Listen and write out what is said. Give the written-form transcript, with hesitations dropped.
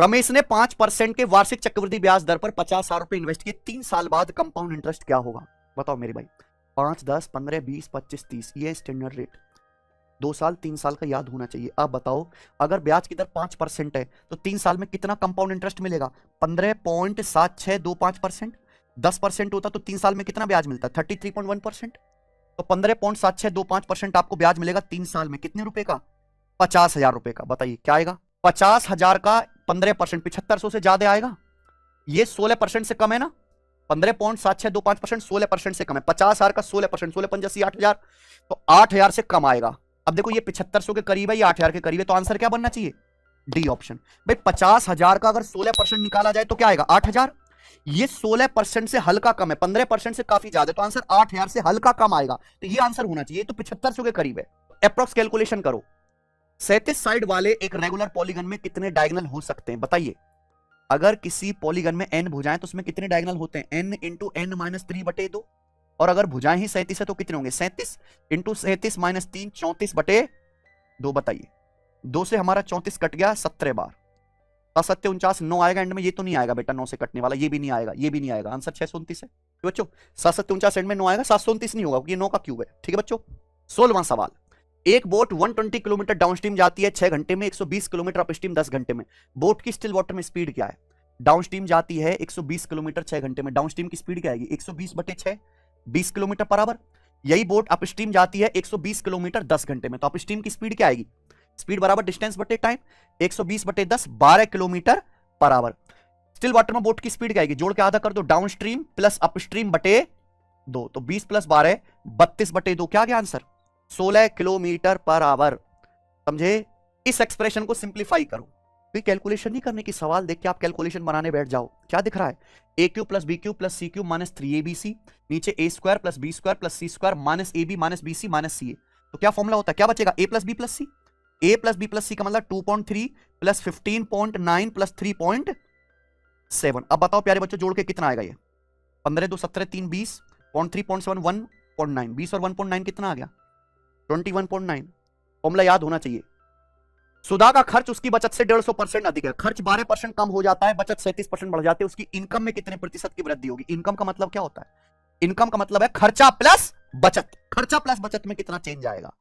रमेश ने 5% के वार्षिक चक्रवृद्धि ब्याज दर पर 50,000 रुपए इन्वेस्ट किए, 3 साल बाद कंपाउंड इंटरेस्ट क्या होगा? बताओ मेरे भाई। 5, 10, 15, 20, 25, 30 ये स्टैंडर्ड रेट। 2 साल 3 साल का याद होना चाहिए। अब बताओ अगर ब्याज की दर 5% है तो 3 साल में कितना कंपाउंड इंटरेस्ट मिलेगा? 15.7625%। 10% होता तो 3 साल में कितना ब्याज मिलता? 33.1%। तो 15.7625% आपको ब्याज मिलेगा 3 साल में। कितने रुपए का? 50,000 रुपए का। बताइए क्या आएगा? 50,000 का 15%, 7500 से ज्यादा आएगा? ये 16% से कम है ना? 15.7625% 16% से कम है। 50,000 का 16%, 16 8,000, तो 8,000 से कम आएगा। अब देखो ये 7500 के करीब है, ये 8,000 के करीब है, तो आंसर क्या बनना चाहिए? D option. भाई 50,000 का अगर 16% निकाला जाए तो क्या आएगा? 8,000। ये 16% से हल्का कम है, 15% से काफी ज्यादा, तो आंसर 8,000 से हल्का कम आएगा, तो ये आंसर होना चाहिए। तो 7500 के करीब है। अप्रॉक्स कैलकुलेशन करो। 37 साइड वाले एक रेगुलर पॉलीगन में कितने डायगोनल हो सकते हैं? बताइए। अगर किसी पॉलीगन में n भुजाएं तो उसमें कितने डायगोनल होते हैं? n into n minus 3/2। और अगर भुजाएं ही 37 है तो कितने होंगे? 37 इंटू 37 माइनस 3, 34/2। बताइए। 2 से हमारा 34 कट गया 17 बार। 7 49, 9 आएगा एंड में? ये तो नहीं आएगा बेटा 9 से कटने वाला, ये भी नहीं आएगा, ये भी नहीं आएगा। आंसर 629 है तो बच्चों। 7 49 एंड में 9 आएगा, 729 नहीं होगा क्योंकि ये 9 का क्यूब है। ठीक है बच्चों। 16वां सवाल। एक बोट 120 किलोमीटर डाउनस्ट्रीम जाती है 6 घंटे में, 120 किलोमीटर अपस्ट्रीम 10 घंटे में। बोट की स्टिल वाटर में स्पीड क्या है? डाउनस्ट्रीम जाती है 120 किलोमीटर 6 घंटे में, डाउनस्ट्रीम की स्पीड क्या आएगी? 120/6, 20 किलोमीटर पर आवर। यही बोट अपस्ट्रीम जाती है 120 किलोमीटर 10 घंटे में, तो अपस्ट्रीम की स्पीड क्या आएगी? स्पीड बराबर डिस्टेंस बटे time, 120/10, 12 kilometre per hour. Still water में बोट की स्पीड क्या आएगी? जोड़ के आधा कर दो, डाउनस्ट्रीम प्लस अपस्ट्रीम बटे 2, तो 20 + 12 32/2। क्या गया आंसर? 16 kilometre per hour. समझे? इस एक्सप्रेशन को सिंप्लीफाई करो। कोई कैलकुलेशन नहीं करने की, सवाल देख के आप कैलकुलेशन बनाने बैठ जाओ। क्या दिख रहा है? a³ + b³ + c³ minus 3abc, नीचे a² + b² + c² minus ab minus bc minus ca। तो क्या फॉर्मूला होता है? क्या बचेगा? a + b + c। a + b + c का मतलब 2.3 + 15.9 + 3.7। अब बताओ प्यारे बच्चों जोड़ के कितना आएगा? ये 15 2 17 3 20, 0.3.7 1.9, 20 और 1.9 कितना आ गया? 21.9। फॉर्मूला याद होना चाहिए। सुधा का खर्च उसकी बचत से 150% अधिक है। खर्च 12% कम हो जाता है, बचत 37% बढ़ जाती है। उसकी इनकम में कितने प्रतिशत की वृद्धि होगी? इनकम का मतलब क्या होता है? इनकम का मतलब है खर्चा प्लस बचत। खर्चा प्लस बचत में कितना चेंज आएगा?